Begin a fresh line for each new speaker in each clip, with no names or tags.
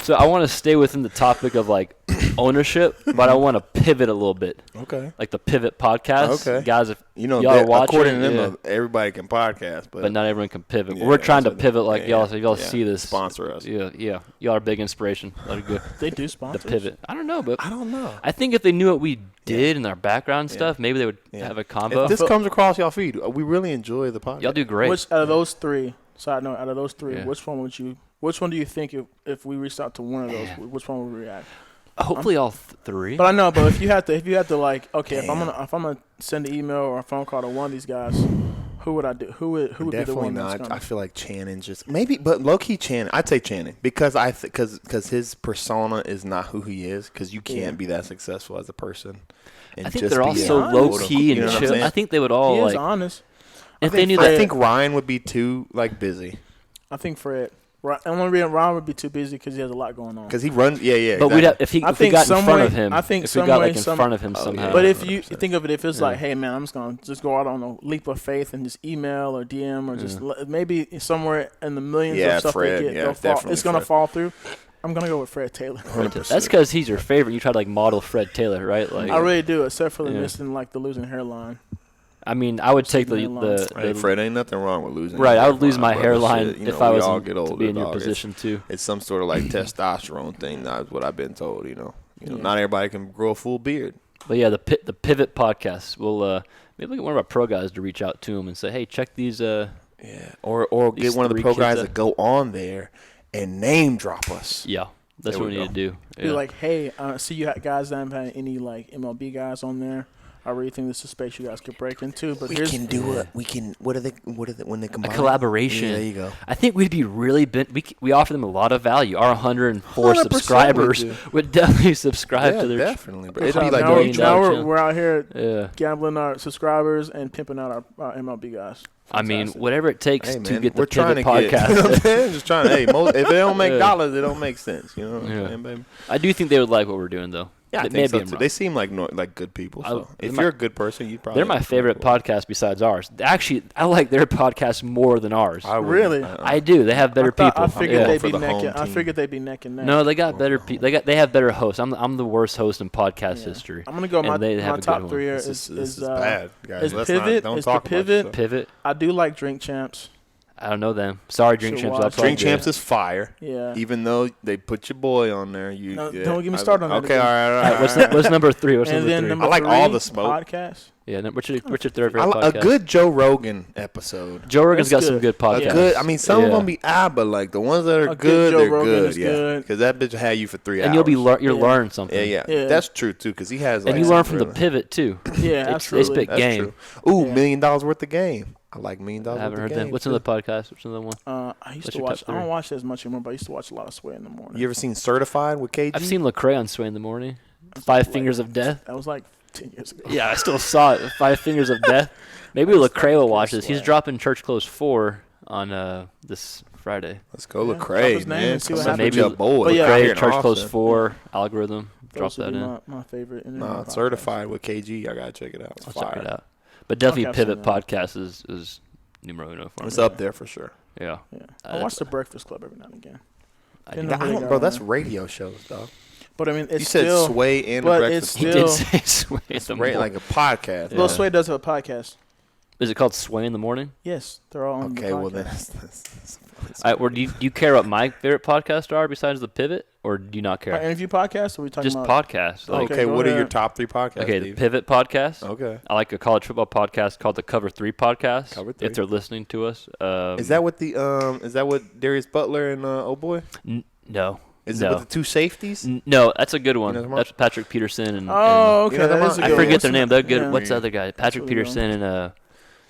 So I want to stay within the topic of like ownership, but I want to pivot a little bit.
Okay.
Like the Pivot podcast.
Okay.
Guys, if
y'all
are watching,
according to them, everybody can podcast,
but not everyone can pivot.
Yeah,
We're trying to
that's
pivot like y'all. So y'all
yeah.
see this.
Sponsor us.
Yeah. Y'all are a big inspiration. Let it go.
They do
The
sponsors.
pivot. I don't know, but
I don't know.
I think if they knew what we did in our background stuff, maybe they would have a combo.
If this comes across y'all feed, we really enjoy the podcast.
Y'all do great.
Which out of those three? Side note: out of those three,
Yeah.
which one would you? Which one do you think if we reached out to one of those, which one would we react?
Hopefully all three.
But I know, but if you have to like, okay, if I'm gonna send an email or a phone call to one of these guys, who would I do? Who would be the
Definitely
one
not.
that's
I feel like Channing just maybe, but low key Channing. I'd say Channing because because his persona is not who he is. Because you can't be that successful as a person. And
I think
just
they're all
be
so
a-
low key
you know
and
what I'm
chill.
saying?
I think they would all
He is
like
honest.
if they knew
I
that.
think Ryan would be too busy
I think Fred. Only reason Ron would be too busy because he has a lot going on.
because he runs. Yeah.
But we'd have, if we
think
got in
some
front
way-
of him.
I think
if we
some
got
way,
like in
some-
front of him
Oh,
somehow.
yeah.
But if you
100%.
think of it, if it's like, hey man, I'm just gonna go out on a leap of faith and just email or DM or just maybe somewhere in the millions
Yeah,
of stuff
Fred,
they get,
yeah,
they'll fall,
definitely
it's gonna
Fred.
fall through. I'm gonna go with Fred Taylor.
100%.
That's because he's your favorite. You try to like model Fred Taylor, right? Like
I really do, except for the
Yeah.
missing like the losing hairline.
I mean, I would take
Hey,
Hey, Fred, ain't nothing wrong with losing.
right.
your
I would lose my
hairline, brother.
hairline
Shit, you
if
know,
I
we
was
all
in,
get
to
older,
be in your
dog.
position too.
It's some sort of like testosterone thing. That's what I've been told. You know, not everybody can grow a full beard.
But yeah, the Pivot podcast. We'll maybe get one of our pro guys to reach out to him and say, hey, check these.
Yeah, or
These
get one of the
three
pro
kids
guys
that-
that go on there and name drop us.
Yeah, that's
There
what
we
we need to do.
Be
Yeah.
like, hey, see you guys that haven't had any like MLB guys on there. I really think this is a space you guys could break into. But
We
here's
can do it. We can. What are they? When they
a
combine?
collaboration.
Yeah, there you go.
I think we'd be really we offer them a lot of value. Our 104
100%
subscribers
we do.
would definitely subscribe
Yeah,
to their.
definitely. Bro. It'd be like
now,
$million
now
channel.
we're out here
Yeah.
gambling our subscribers and pimping out our MLB guys.
I mean,
Fantastic.
whatever it takes
Hey,
to
man,
get the
we're trying
Pivot
to get. You know what I'm
podcast.
saying? Just trying to. Hey, if they don't make
Yeah.
dollars, it don't make sense. You know what I'm
Yeah.
saying, baby?
I do think they would like what we're doing, though.
Yeah, I
Maybe
think so
I'm
too.
wrong.
They seem like like good people. So
they're
if
my-
you're a good person, you probably.
They're my favorite podcast besides ours. Actually, I like their podcast more than ours.
Really?
I do. They have better people.
I figured
Yeah.
they'd
For
be
the
neck.
home
I
team.
figured they'd be neck and neck.
No, they got better. They have better hosts. I'm the worst host in podcast history.
I'm gonna go.
And they have
My
a
top
good
three
one.
are
This is
is
bad, guys.
is
Let's
Pivot-
Don't
is the
talk about
Pivot-
this stuff.
Pivot.
I do like Drink Champs.
I don't know them. Sorry, Drink
Should
Champs.
watch.
That's all
Drink
good.
Champs is fire.
Yeah.
Even though they put your boy on there, you
No,
yeah,
don't get me started on that
Okay,
again.
all right.
What's number three? What's
And
number
then
three?
number
I like
three,
all the smoke.
Podcast.
Yeah, what's your third favorite
A
podcast?
good Joe Rogan episode.
Joe Rogan's got
That's
some
good.
good podcasts.
A good. I mean, some of
Yeah.
them be but like the ones that are
A good
good,
Joe
they're
Rogan
good.
is
Yeah,
good.
because that bitch will have you for 3 hours.
And you'll
Yeah.
learn something.
Yeah. That's true too. Because he has.
And
like,
you learn
some
from the
really-
Pivot too.
Yeah,
They
absolutely.
spit
That's
game.
true. Ooh,
Yeah.
$1 million worth of game. I like $1 million
I
worth
haven't
of
heard
game.
that. What's
too.
another podcast? What's another one?
I used
What's
to
your
watch.
top
I don't
three?
watch it as much anymore, but I used to watch a lot of Sway in the morning.
You ever seen Certified with KG?
I've seen Lecrae on Sway in the Morning. Five Fingers of Death.
That was like 10 years ago.
Yeah, I still saw it. 5 Fingers of Death. Maybe Lecrae will watch this. He's
Swag.
dropping Church Close 4 on this Friday.
Let's go,
Yeah, drop
Lecrae,
his name
man.
and see what
Come
happens.
with your boy.
But yeah,
Lecrae,
Here in
Church Close
Austin.
4, Algorithm. Drop
Those would
that
be
in.
my favorite.
Nah,
podcast.
Certified with KG. I gotta check it out. It's
I'll
fire.
check it out. But definitely
have
Pivot
some,
Podcast is numero uno for me.
It's up there for sure.
Yeah.
Yeah, I watch The Breakfast Club every now and again.
I
Didn't
do.
know who they got
Bro,
on
that's
there.
radio shows, dog.
But I mean, it's
You said
still.
Sway and the
but
Breakfast.
it's
He
still-
did say Sway in the
Right,
Morning.
like a podcast.
Lil
Yeah.
Sway does have a podcast.
Is it called Sway in the Morning?
Yes, they're all on
Okay,
the
well
podcast.
then. That's
All right, or do you care what my favorite podcasts are besides the Pivot, or do you not
Our
care?
interview podcast. Or are we talking
Just
about?
podcasts. Like,
Okay,
okay,
go
what are your
ahead.
top 3 podcasts?
okay, the
Steve?
Pivot Podcast.
Okay.
I like a college football podcast called the Cover 3 Podcast.
Cover 3.
If they're listening to us.
Is that what the is that what Darius Butler and oh boy?
No.
Is
no.
it with the 2 safeties?
No, that's a good one.
know them all?
That's Patrick Peterson and.
Oh, okay,
You know
that
them
is a
all?
I
good
forget
one.
their name. They're good.
Yeah.
What's the other guy? Patrick
really good
Peterson and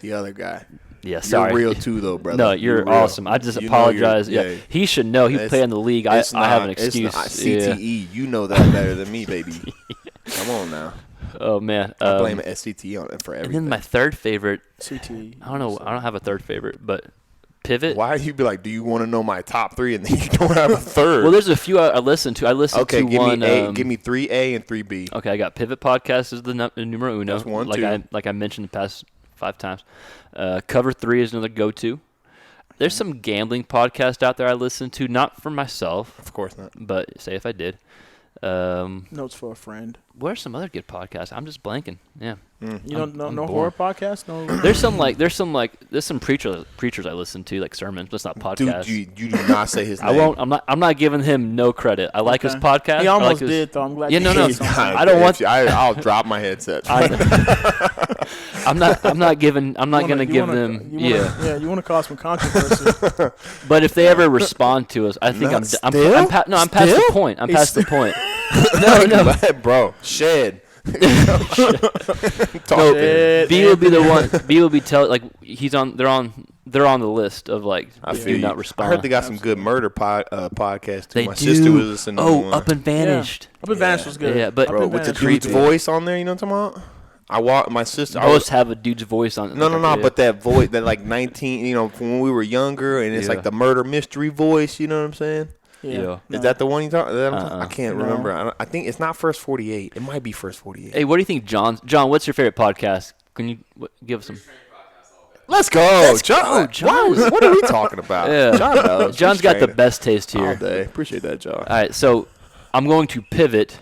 The other guy.
yeah. Sorry.
You're real too, though, brother.
No, you're
real.
awesome. I just
You know you're-
apologize. Yeah, he should know. He
It's-
played in the league. I
It's
have an
not- it's
excuse.
not
Yeah.
CTE. You know that better than me, baby. Come on now.
Oh man.
I blame SCT on it for
And
everything.
then my third favorite.
CTE.
I don't know. I don't have a third favorite, but Pivot.
Why do you be like, do you want to know my top 3 and then you don't have a third?
Well, there's a few I listened to. I listened
okay,
to
give
one.
me give me 3A and 3B.
Okay, I got Pivot Podcast is the numero uno.
That's 1,
like
2.
I mentioned the past 5 times. Cover 3 is another go-to. There's some gambling podcast out there I listen to, not for myself,
Of course not.
but say if I did.
Notes for a friend.
Where's some other good podcasts? I'm just blanking. Yeah.
You don't know
I'm
no
bored.
horror podcast? No.
There's some preachers I listen to, like sermons, but it's not podcasts.
Dude, you do not say his name.
I won't. I'm not giving him no credit. I like his
Okay.
podcast.
He
I
almost
like his,
did though. I'm glad.
Yeah,
you
no,
said
no.
something.
I don't want-
I'll drop my headset.
I'm not gonna give them.
Yeah, you want to cause some controversy.
But if they ever respond to us, I think I'm past the point. I'm past the point. No.
Bro, shed. Talk
No,
Shit,
B will be the one. B will be like he's on. They're on the list of like
I
do
feel
not
you.
respond.
I heard they got some good murder podcasts too.
They
My
do.
sister was listening to one.
Up and vanished.
Up and Vanish was good.
Yeah, but-
Up
Bro,
and
with the
Vanish.
dude's voice on there, you know what I'm talking about? My sister.
Most have a dude's voice on it.
No,
Yeah.
but that voice, that like 19, from when we were younger, and it's
Yeah.
like the murder mystery voice. You know what I'm saying?
Yeah.
Is that the one you talking? I can't
No.
remember. I think it's not First 48. It might be First 48.
Hey, what do you think, John? John, what's your favorite podcast? Can you give us some?
Let's go,
go, John.
What are we talking about?
Yeah.
John knows.
John's
He's
got the
training
best taste
all
here.
day. Appreciate that, John.
All right, so I'm going to pivot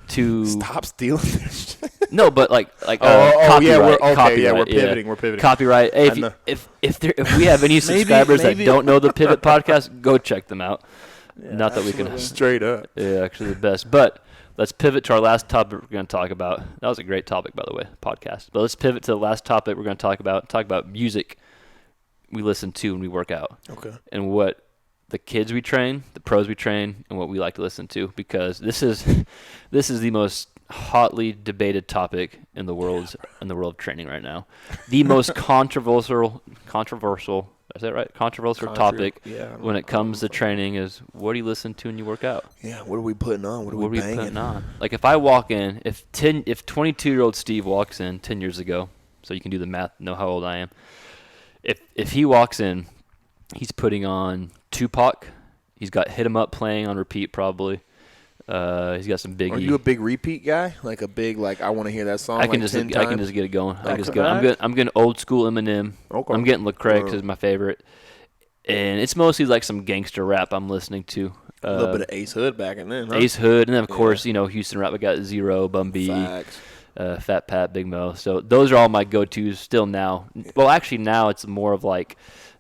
to
Stop stealing this shit.
no, but like
Oh, yeah,
copyright.
we're
Copyright,
pivoting. We're pivoting.
Copyright. Hey,
I know.
if we have any subscribers
maybe-
that don't know the Pivot podcast, go check them out.
Yeah,
Not that we can.
absolutely.
Straight up.
Yeah, actually the best. But let's pivot to our last topic we're going to talk about. That was a great topic, by the way, podcast. But let's pivot to the last topic we're going to talk about. Talk about music we listen to when we work out,
Okay.
and what the kids we train, the pros we train, and what we like to listen to. Because this is the most hotly debated topic in the world of training right now. The most controversial. Is that right? Controversial topic when it comes to training is what do you listen to when you work out?
Yeah, what are we putting on? What are we banging?
Putting on? Like if I walk in, if 22-year-old Steve walks in 10 years ago, so you can do the math, know how old I am. If he walks in, he's putting on Tupac. He's got Hit 'Em Up playing on repeat probably. He's got some Biggie.
Are you a big repeat guy? Like a big I want to hear that song.
I can
like
just
10
get
times?
it going.
Okay.
I'm getting old school Eminem.
Okay.
I'm getting Lecrae because my favorite, and it's mostly like some gangster rap I'm listening to.
A little bit of Ace Hood back in then. Huh?
Ace Hood, and then of course Houston rap. I got Zero, Bun B,
Facts.
Fat Pat, Big Mo. So those are all my go-tos still now. Well, actually now it's more of like.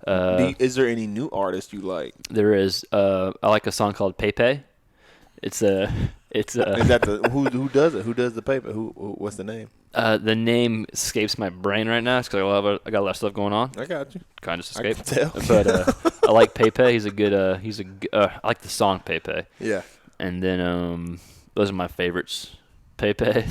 Is there any new artist you like?
There is. I like a song called Pepe. It's a.
Is that the who does it? Who does the paper? What's the name?
The name escapes my brain right now because I got a lot of stuff going on.
I got you.
Kind of just
I
escaped.
can tell.
But I like Pepe. He's a good. I like the song Pepe.
Yeah.
And then those are my favorites. Pepe.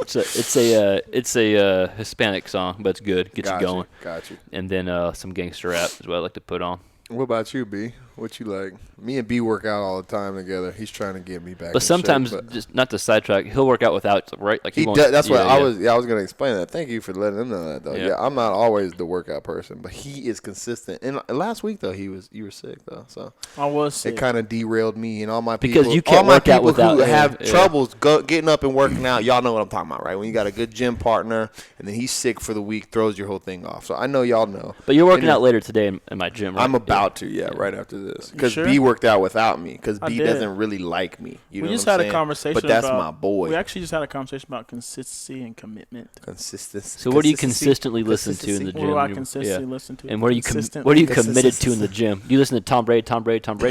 it's a Hispanic song, but it's good. Gets you going.
Got you.
And then some gangster rap is what I like to put on.
What about you, B? What you like? Me and B work out all the time together. He's trying to get me back.
But
in
sometimes,
shape, but
just not to sidetrack, he'll work out without, right? Like
he
won't-
does, that's what
yeah,
I
yeah.
was. Yeah, I was gonna explain that. Thank you for letting him know that, though.
Yeah.
Yeah, I'm not always the workout person, but he is consistent. And last week though, you were sick though, so
I was sick.
it kind of derailed me and all my
Because
people.
you can't
all my
work out
people
without
who
him.
have
Yeah.
troubles getting up and working out. Y'all know what I'm talking about, right? When you got a good gym partner and then he's sick for the week, throws your whole thing off. So I know y'all know.
But you're working
And
out later today in my gym, right?
I'm about to, right after this, because
sure?
B worked out without me, because
I
B
did.
doesn't really like me. You
We
know
just
what I'm
had a
saying?
conversation
but that's
about,
my boy.
We actually just had a conversation about consistency and commitment.
Consistency.
So what do you
Consistency.
consistently listen to in the
What
gym?
do I
when you-
consistently
yeah.
listen to?
And what are you
Consistent-
what are you committed to in the gym? Do you listen to Tom Brady?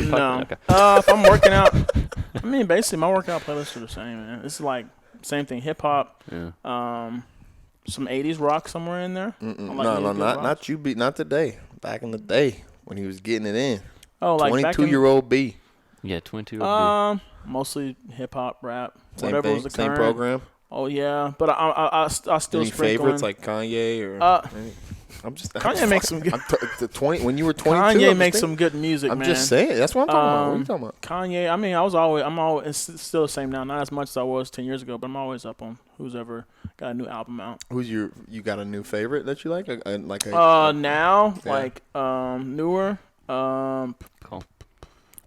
No.
Okay.
If I'm working out, I mean, basically my workout playlists are the same, man. It's like same thing, hip hop,
Yeah.
some 80s rock somewhere in there. I like me a
No,
good rock.
not you, B. Not today. Back in the day when he was getting it in.
Oh, like back in
22-year-old B.
Yeah, 22.
mostly hip hop, rap,
Same
whatever
thing.
was the
Same
current.
program.
Oh yeah, but I still
Any
sprinkle
favorites
in.
like Kanye or? I'm just.
Kanye makes some good.
the 20 when you were 22.
Kanye
I'm
makes
just
some good music,
I'm
man.
just saying. That's what I'm talking about. What are you talking about?
Kanye. I mean, I'm always. It's still the same now. Not as much as I was 10 years ago, but I'm always up on who's ever got a new album out.
You got a new favorite that you like?
Now
Yeah.
like newer.
Cool.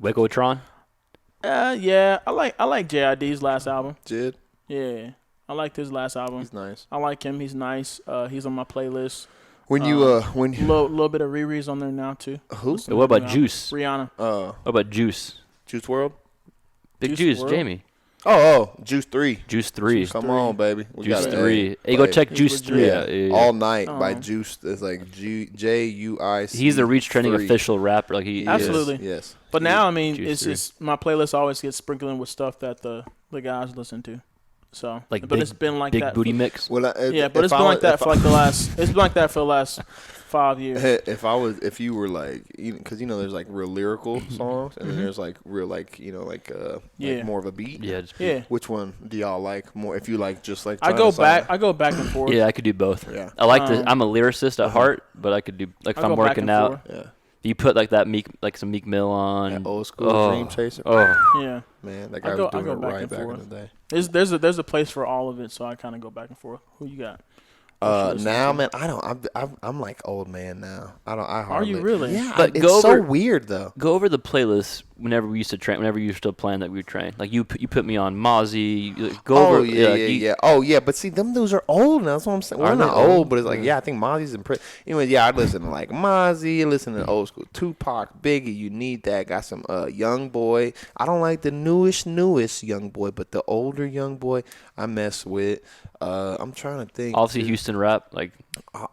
Wigotron.
Yeah, I like JID's last album.
Jid.
Yeah, I liked his last album.
He's nice.
I like him. He's nice. He's on my playlist.
When you
little bit of Riri's on there now too.
who?
What about Juice?
Rihanna.
What about Juice?
Juice WRLD?
Big
Juice
Juice,
WRLD?
Jamie.
Oh, Juice 3.
Juice 3.
Come on, baby. We
Juice
gotta,
3. Hey, go check
He's
Juice
legit.
3
Yeah.
out. Yeah.
All Night by
Oh.
Juice. It's like Juice.
He's the Reach Trending
3.
official rapper. Like he
Absolutely.
Yes.
But now, I mean,
Juice
it's
3.
just my playlist always gets sprinkled in with stuff that the guys listen to. So,
Like
but
big-
it's been like
Big
that.
booty mix.
Well,
Yeah, but it's been like that for like the last. It's been like that for the last 5 years.
If you were like, because there's like real lyrical songs, and then there's like real like
Yeah.
like more of a beat.
Yeah. Just,
Yeah,
Which one do y'all like more? If you like just like
I
trying
go
to sound-
back and forth.
Yeah, I could do both.
Yeah.
I like
Um,
I'm a lyricist at heart, but I could do like if
I
I'm
go back
working
and
out.
forth.
Yeah.
You put like that some Meek Mill on.
That old school
Oh.
Dream Chaser.
Oh,
Yeah,
Man, that
I
guy
go-
was
I
doing
go
it
back
right
and
back in
forth.
the day.
there's a place for all of it, so I kind of go back and forth. Who you got? What you listen
Now,
to?
man, I don't. I'm like old man now. I hardly.
you really?
Yeah,
But
it's
go
so
over-
weird though.
go over the playlist whenever we used to train. Whenever you were still playing that we would train. Like you put me on Mozzie. Go
Oh
over.
yeah,
like,
yeah. Oh yeah, but see, them dudes are old now. That's what I'm saying. Well,
Are
they're
they
not old,
old?
but it's like, yeah, I think Mozzie's in prison. Anyway, yeah, I listen to like Mozzie, listen to old school Tupac, Biggie. You need that. Got some Young Boy. I don't like the newest Young Boy, but the older Young Boy I mess with. I'm trying to think.
Obviously,
too.
Houston rap. Like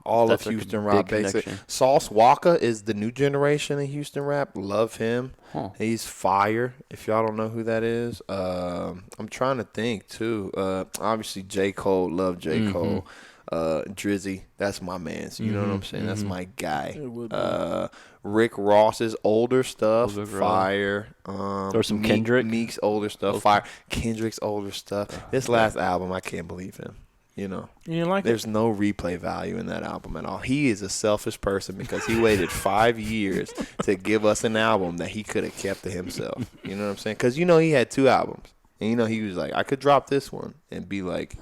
All of
that's like a
Houston
big
rap, basically.
connection.
Sauce Walker is the new generation of Houston rap. Love him.
Huh.
He's fire. If y'all don't know who that is, I'm trying to think too. Obviously J. Cole, love J.
Mhm.
Cole. Drizzy, that's my man. So you know what I'm saying? That's my guy.
It would be.
Rick Ross's older stuff,
Rick Ross.
fire.
Or some Kendrick.
Meek's older stuff, fire. Kendrick's older stuff. This last album, I can't believe him.
You didn't like it?
There's no replay value in that album at all. He is a selfish person because he waited 5 years to give us an album that he could have kept to himself. You know what I'm saying? Because he had 2 albums. And he was like, I could drop this one and be like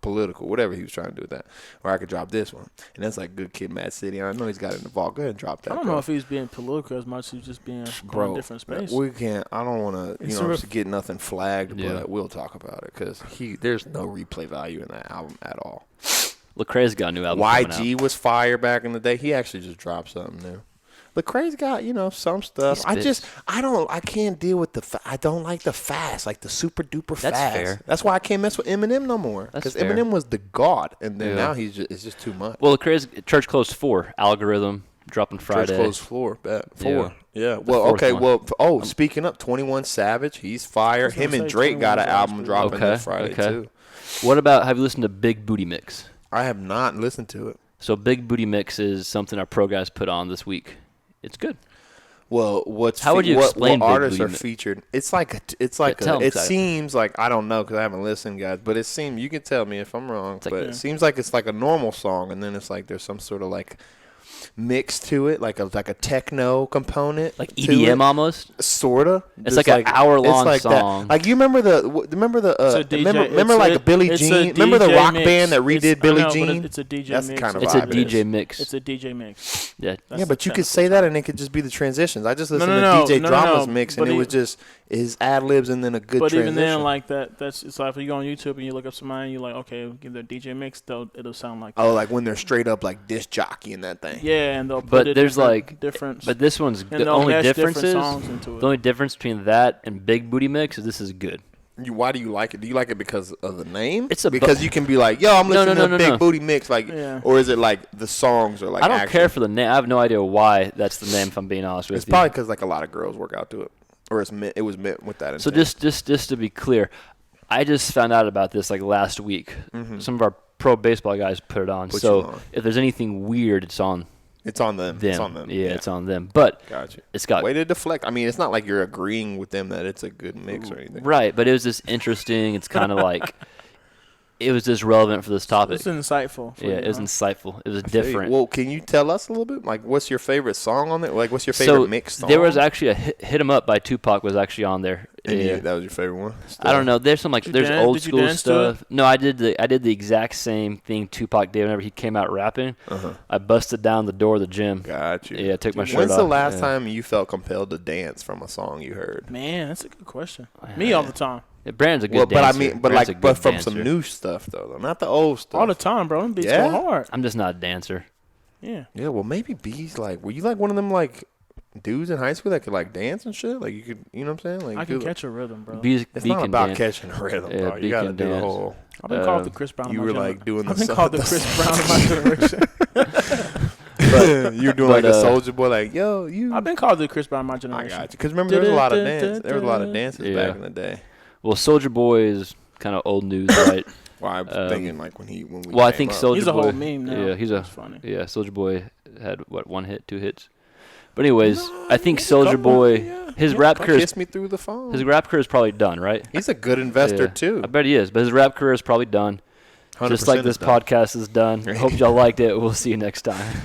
political, whatever he was trying to do with that. Or I could drop this one. And that's like Good Kid, Mad City. I know he's got it in the vault. Go ahead and drop that.
I don't
bro.
know if he was being political as much as he was just being from a different space.
We can't. I don't want to,
It's a
get nothing flagged,
Yeah.
but we'll talk about it because there's no replay value in that album at all.
Lecrae's got a new album coming out.
YG was fire back in the day. He actually just dropped something new. Lecrae's got, some stuff.
He spits.
I can't deal with I don't like the fast, like the super duper
That's
fast.
fair.
That's why I can't mess with Eminem no more.
That's
Because
fair.
Eminem was the god, and then
Yeah.
now it's just too much.
Well, Lecrae's church closed 4. Algorithm dropping Friday.
Church closed floor, bet 4. Yeah.
The
Well,
fourth
okay.
one.
Well, speaking up, 21 Savage, he's fire.
was gonna
Him and
say
Drake got
21
an
Savage
album
pretty
dropping
Okay,
this Friday
okay.
too.
What about? Have you listened to Big Booty Mix?
I have not listened to it.
So Big Booty Mix is something our pro guys put on this week. It's good.
Well,
How would you explain
what
Big
artists
Booty
are
Mix?
featured? It's like
tell 'em,
it
Zach.
seems like I don't know because I haven't listened, guys. But it seems you can tell me if I'm wrong.
like-
But
Yeah.
it seems like it's like a normal song, and then it's like there's some sort of like mix to it, like a techno component,
Like
to
EDM
it.
almost.
Sorta.
It's like an hour-long song.
That. Like you remember the
It's a DJ
remember
it's
like
a-
a Billie
it's a
Jean. Remember the
DJ
rock
mix.
band that redid
It's- I
Billie
know, but
Jean?
It's a DJ
That's the
mix.
kind of
It's a
vibe it is.
DJ mix.
It's a DJ mix.
Yeah.
That's
Yeah, but
the
you could
technical
say
term.
that and it could just be the transitions. I just listened
no,
to DJ
no,
Drama's
no,
mix and
but
it
it-
was just his ad libs and then a good
But
transition.
even then, like that's it's like if you go on YouTube and you look up somebody and you're like, okay, give their DJ mix, it'll sound like
oh, like when they're straight up like disc jockey in that thing.
yeah, and they'll put
But
it
there's
different.
But this one's
and
the
they'll
only
mesh
difference
different
is
songs into it.
the only difference between that and Big Booty Mix is this is good.
Why do you like it? Do you like it because of the name?
It's a
because you can be like, yo, I'm
No,
listening
no,
to
no,
Big
no.
Booty Mix, like,
Yeah.
or is it like the songs are like?
I don't
actual-
care for the name. I have no idea why that's the name. If I'm being honest with
It's
you.
probably because like a lot of girls work out to it, or it was meant with that.
So
intent.
just to be clear, I just found out about this like last week. Some of our pro baseball guys put it on.
Put you
So
on.
if there's anything weird, it's on
it's on them.
them.
It's on them.
Yeah, it's on them. But
Gotcha.
it's got
Way to deflect. I mean, it's not like you're agreeing with them that it's a good mix or anything.
right. But it was just interesting. It's kind of like it was just relevant for this topic.
It's insightful. for
Yeah,
you,
it was
huh?
insightful. It was
Hey,
different.
well, can you tell us a little bit? Like, what's your favorite song on there? Like, what's your favorite
So
mix song?
there was actually a hit 'em up by Tupac was actually on there.
And
Yeah.
that was your favorite one?
I don't know. There's some like
Did you
there's
dan-
old
did you
school
dance to it?
stuff. No, I did the exact same thing Tupac did whenever he came out rapping.
Uh-huh.
I busted down the door of the gym.
Got you.
Yeah, I took my shirt
When's
off.
the last
Yeah.
time you felt compelled to dance from a song you heard?
Man, that's a good question. Me all the time.
Yeah, Brandon's a good
Well, but I
dancer.
mean, but
Brandon's a
like,
good
but from
dancer.
some new stuff though, not the old stuff.
All the time, bro. Them beats
Yeah?
go hard.
I'm just not a dancer.
Yeah.
Yeah, well, maybe B's like, were you like one of them like dudes in high school that could like dance and shit? Like you could, you know what I'm saying? Like
I can
do-
catch a rhythm, bro.
B
It's
B
not
can
about
dance.
catching a rhythm,
Yeah,
bro.
B
You got to
can
do the
dance.
whole.
I've been called the Chris Brown.
You
of
were
my
like doing the.
I've been
sun-
called the Chris Brown of my generation.
you were doing like
but,
a soldier boy, like yo, you.
I've been called the Chris Brown of my
I
generation.
got you. Because remember, there was a lot of dance. There was a lot of dances
Yeah.
back in the day.
Well, Soldier Boy is kind of old news, right?
Well, I was thinking like when we.
Well, I
came
think
up.
Soldier
He's a
Boy.
whole meme now.
Yeah, he's a
That's funny.
yeah. Soldier Boy had what 1 hit, 2 hits. But anyways, I think Soldier Boy, his rap career,
Kiss me through the phone.
his rap career is probably done, right?
He's a good investor
Yeah.
too.
I bet he is, but his rap career is probably done.
100%
Just like this
is done.
podcast is done. Hope y'all liked it. We'll see you next time.